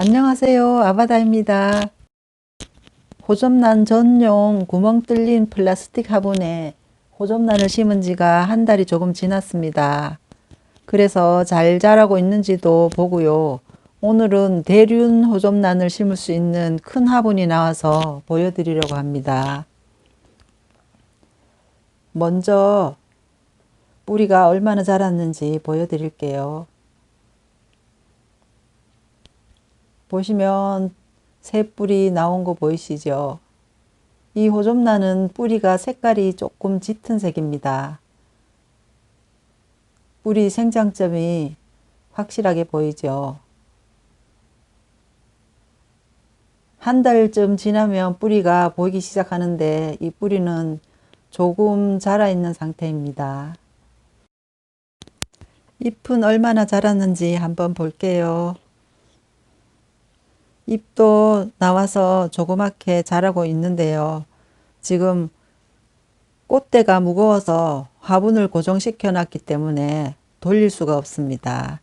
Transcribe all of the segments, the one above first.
안녕하세요. 아바다입니다. 호접란 전용 구멍 뚫린 플라스틱 화분에 호접란을 심은 지가 한 달이 조금 지났습니다. 그래서 잘 자라고 있는지도 보고요. 오늘은 대륜 호접란을 심을 수 있는 큰 화분이 나와서 보여드리려고 합니다. 먼저 뿌리가 얼마나 자랐는지 보여드릴게요. 보시면 새 뿌리 나온 거 보이시죠? 이 호접란은 뿌리가 색깔이 조금 짙은 색입니다. 뿌리 생장점이 확실하게 보이죠. 한 달쯤 지나면 뿌리가 보이기 시작하는데 이 뿌리는 조금 자라 있는 상태입니다. 잎은 얼마나 자랐는지 한번 볼게요. 잎도 나와서 조그맣게 자라고 있는데요. 지금 꽃대가 무거워서 화분을 고정시켜 놨기 때문에 돌릴 수가 없습니다.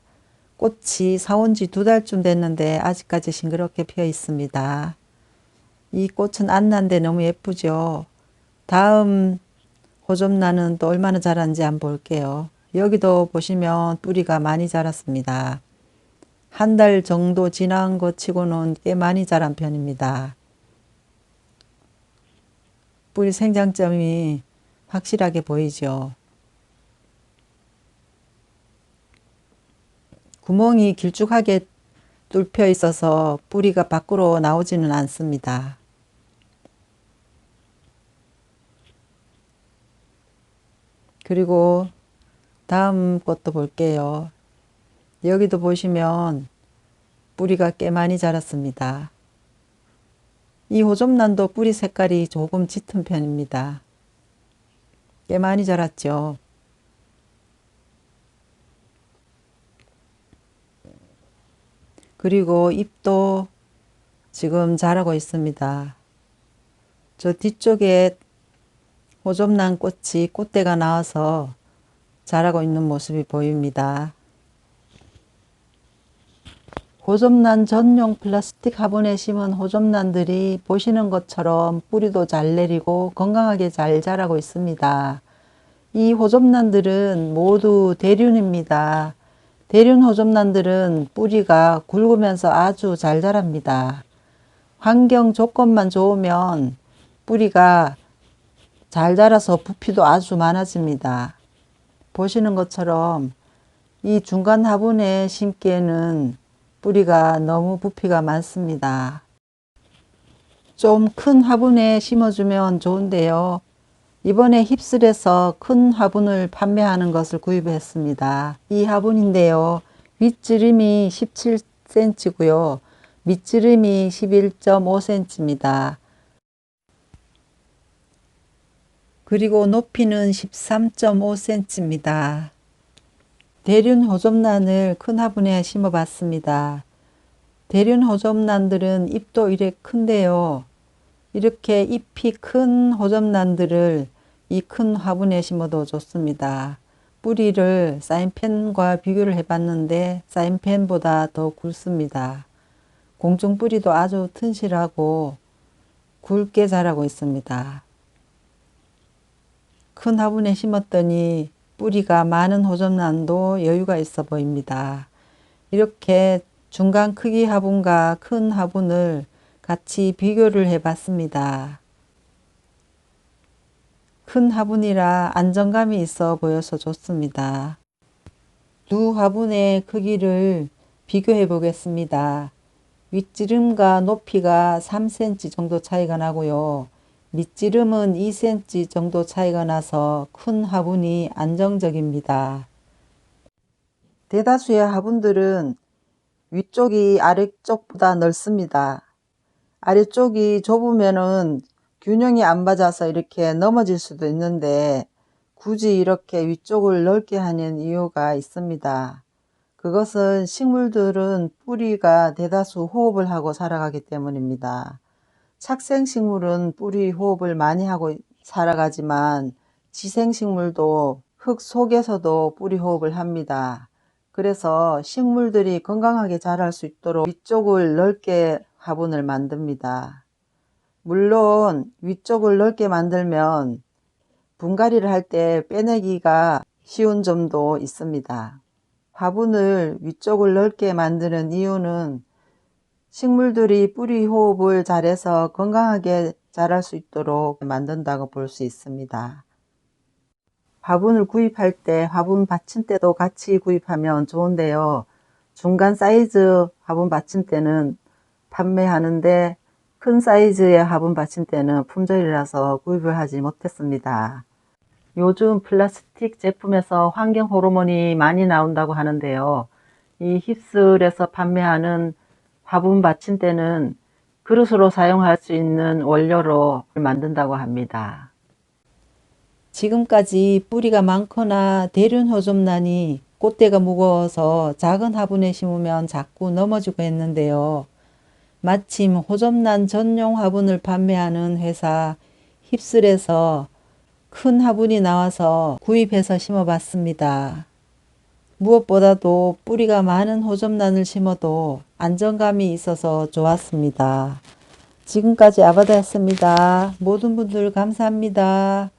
꽃이 사온 지 2달쯤 됐는데 아직까지 싱그럽게 피어 있습니다. 이 꽃은 안난데 너무 예쁘죠. 다음 호접란은 또 얼마나 자랐는지 한번 볼게요. 여기도 보시면 뿌리가 많이 자랐습니다. 한 달 정도 지난 것 치고는 꽤 많이 자란 편입니다. 뿌리 생장점이 확실하게 보이죠. 구멍이 길쭉하게 뚫혀 있어서 뿌리가 밖으로 나오지는 않습니다. 그리고 다음 것도 볼게요. 여기도 보시면 뿌리가 꽤 많이 자랐습니다. 이 호접란도 뿌리 색깔이 조금 짙은 편입니다. 꽤 많이 자랐죠. 그리고 잎도 지금 자라고 있습니다. 저 뒤쪽에 호접란 꽃이 꽃대가 나와서 자라고 있는 모습이 보입니다. 호접란 전용 플라스틱 화분에 심은 호접란들이 보시는 것처럼 뿌리도 잘 내리고 건강하게 잘 자라고 있습니다. 이 호접란들은 모두 대륜입니다. 대륜 호접란들은 뿌리가 굵으면서 아주 잘 자랍니다. 환경 조건만 좋으면 뿌리가 잘 자라서 부피도 아주 많아집니다. 보시는 것처럼 이 중간 화분에 심기에는 뿌리가 너무 부피가 많습니다. 좀 큰 화분에 심어주면 좋은데요. 이번에 휩쓸에서 큰 화분을 판매하는 것을 구입했습니다. 이 화분인데요. 윗지름이 17cm고요. 밑지름이 11.5cm입니다. 그리고 높이는 13.5cm입니다. 대륜 호접란을 큰 화분에 심어 봤습니다. 대륜 호접란들은 잎도 이래 큰데요. 이렇게 잎이 큰 호접란들을 이 큰 화분에 심어도 좋습니다. 뿌리를 사인펜과 비교를 해봤는데 사인펜보다 더 굵습니다. 공중 뿌리도 아주 튼실하고 굵게 자라고 있습니다. 큰 화분에 심었더니 뿌리가 많은 호접란도 여유가 있어 보입니다. 이렇게 중간 크기 화분과 큰 화분을 같이 비교를 해 봤습니다. 큰 화분이라 안정감이 있어 보여서 좋습니다. 두 화분의 크기를 비교해 보겠습니다. 윗지름과 높이가 3cm 정도 차이가 나고요. 밑지름은 2cm 정도 차이가 나서 큰 화분이 안정적입니다. 대다수의 화분들은 위쪽이 아래쪽보다 넓습니다. 아래쪽이 좁으면은 균형이 안 맞아서 이렇게 넘어질 수도 있는데 굳이 이렇게 위쪽을 넓게 하는 이유가 있습니다. 그것은 식물들은 뿌리가 대다수 호흡을 하고 살아가기 때문입니다. 착생식물은 뿌리 호흡을 많이 하고 살아가지만 지생식물도 흙 속에서도 뿌리 호흡을 합니다. 그래서 식물들이 건강하게 자랄 수 있도록 위쪽을 넓게 화분을 만듭니다. 물론 위쪽을 넓게 만들면 분갈이를 할 때 빼내기가 쉬운 점도 있습니다. 화분을 위쪽을 넓게 만드는 이유는 식물들이 뿌리 호흡을 잘해서 건강하게 자랄 수 있도록 만든다고 볼 수 있습니다. 화분을 구입할 때 화분 받침대도 같이 구입하면 좋은데요. 중간 사이즈 화분 받침대는 판매하는데 큰 사이즈의 화분 받침대는 품절이라서 구입을 하지 못했습니다. 요즘 플라스틱 제품에서 환경 호르몬이 많이 나온다고 하는데요. 이 힙슬에서 판매하는 화분 받침대는 그릇으로 사용할 수 있는 원료로 만든다고 합니다. 지금까지 뿌리가 많거나 대륜 호접란이 꽃대가 무거워서 작은 화분에 심으면 자꾸 넘어지고 했는데요. 마침 호접란 전용 화분을 판매하는 회사 힙슬에서 큰 화분이 나와서 구입해서 심어봤습니다. 무엇보다도 뿌리가 많은 호접란을 심어도 안정감이 있어서 좋았습니다. 지금까지 아바다였습니다. 모든 분들 감사합니다.